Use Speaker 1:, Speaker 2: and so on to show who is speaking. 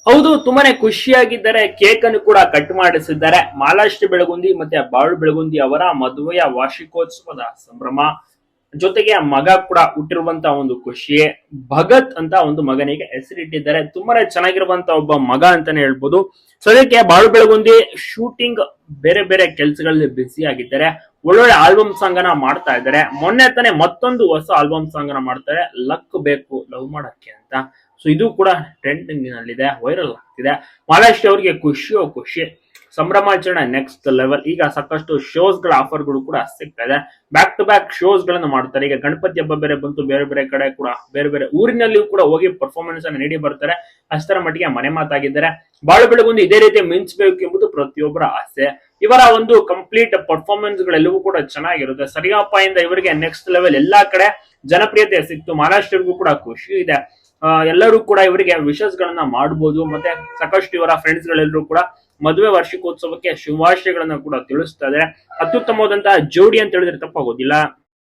Speaker 1: ಹೌದು, ತುಂಬಾನೇ ಖುಷಿಯಾಗಿದ್ದಾರೆ. ಕೇಕ್ ಅನ್ನು ಕೂಡ ಕಟ್ ಮಾಡಿಸಿದ್ದಾರೆ. ಮಾಲಾಶ್ರೀ ಬೆಳಗುಂದಿ ಮತ್ತೆ ಬಾಳು ಬೆಳಗುಂದಿ ಅವರ ಮದುವೆಯ ವಾರ್ಷಿಕೋತ್ಸವದ ಸಂಭ್ರಮ ಜೊತೆಗೆ ಮಗ ಕೂಡ ಹುಟ್ಟಿರುವಂತ ಒಂದು ಖುಷಿ. ಭಗತ್ ಅಂತ ಒಂದು ಮಗನಿಗೆ ಹೆಸರಿಟ್ಟಿದ್ದಾರೆ. ತುಂಬಾನೇ ಚೆನ್ನಾಗಿರುವಂತ ಒಬ್ಬ ಮಗ ಅಂತಾನೆ ಹೇಳ್ಬೋದು. ಸದ್ಯಕ್ಕೆ ಬಾಳು ಬೆಳಗುಂದಿ ಶೂಟಿಂಗ್ ಬೇರೆ ಬೇರೆ ಕೆಲಸಗಳಲ್ಲಿ ಬ್ಯುಸಿ ಆಗಿದ್ದಾರೆ. ಒಳ್ಳೊಳ್ಳೆ ಆಲ್ಬಮ್ ಸಾಂಗ್ ಅನ್ನ ಮಾಡ್ತಾ ಇದ್ದಾರೆ. ಮೊನ್ನೆ ತಾನೇ ಮತ್ತೊಂದು ಹೊಸ ಆಲ್ಬಮ್ ಸಾಂಗ್ ಅನ್ನ ಮಾಡ್ತಾರೆ, ಲಕ್ ಬೇಕು ಲವ್ ಮಾಡಕ್ಕೆ ಅಂತ. ಸೊ ಇದು ಕೂಡ ಟ್ರೆಂಡಿಂಗ್ ನಲ್ಲಿದೆ, ವೈರಲ್ ಆಗ್ತಿದೆ. ಮಾಲಾಶ್ರೀ ಅವರಿಗೆ ಖುಷಿಯೋ ಖುಷಿ, ಸಂಭ್ರಮಾಚರಣೆ ನೆಕ್ಸ್ಟ್ ಲೆವೆಲ್. ಈಗ ಸಾಕಷ್ಟು ಶೋಸ್ ಗಳ ಆಫರ್ ಗಳು ಕೂಡ ಸಿಗ್ತಾ ಇದೆ. ಬ್ಯಾಕ್ ಟು ಬ್ಯಾಕ್ ಶೋಸ್ ಗಳನ್ನು ಮಾಡ್ತಾರೆ. ಈಗ ಗಣಪತಿ ಹಬ್ಬ ಬೇರೆ ಬಂತು, ಬೇರೆ ಬೇರೆ ಕಡೆ ಕೂಡ ಬೇರೆ ಬೇರೆ ಊರಿನಲ್ಲಿಯೂ ಕೂಡ ಹೋಗಿ ಪರ್ಫಾರ್ಮೆನ್ಸ್ ಅನ್ನು ನೀಡಿ ಬರ್ತಾರೆ. ಅಷ್ಟರ ಮಟ್ಟಿಗೆ ಮನೆ ಮಾತಾಗಿದ್ದಾರೆ. ಬಾಳು ಬೆಳಗುಂದಿ ಇದೇ ರೀತಿ ಮಿಂಚಬೇಕು ಎಂಬುದು ಪ್ರತಿಯೊಬ್ಬರ ಆಸೆ. ಇವರ ಒಂದು ಕಂಪ್ಲೀಟ್ ಪರ್ಫಾರ್ಮೆನ್ಸ್ ಗಳೆಲ್ಲವೂ ಕೂಡ ಚೆನ್ನಾಗಿರುತ್ತೆ. ಸರಿಗಪ್ಪ ಇಂದ ಇವರಿಗೆ ನೆಕ್ಸ್ಟ್ ಲೆವೆಲ್ ಎಲ್ಲಾ ಕಡೆ ಜನಪ್ರಿಯತೆ ಸಿಕ್ತು. ಮಹಾರಾಷ್ಟ್ರಿಗೂ ಕೂಡ ಖುಷಿ ಇದೆ. ಎಲ್ಲರೂ ಕೂಡ ಇವರಿಗೆ ವಿಶಸ್ ಗಳನ್ನ ಮಾಡಬಹುದು. ಮತ್ತೆ ಸಾಕಷ್ಟು ಇವರ ಫ್ರೆಂಡ್ಸ್ ಗಳೆಲ್ಲರೂ ಕೂಡ ಮದುವೆ ವಾರ್ಷಿಕೋತ್ಸವಕ್ಕೆ ಶುಭಾಶಯಗಳನ್ನ ಕೂಡ ತಿಳಿಸ್ತಾ ಇದ್ದಾರೆ. ಅತ್ಯುತ್ತಮವಾದಂತಹ ಜೋಡಿ ಅಂತ ಹೇಳಿದ್ರೆ ತಪ್ಪಾಗೋದಿಲ್ಲ.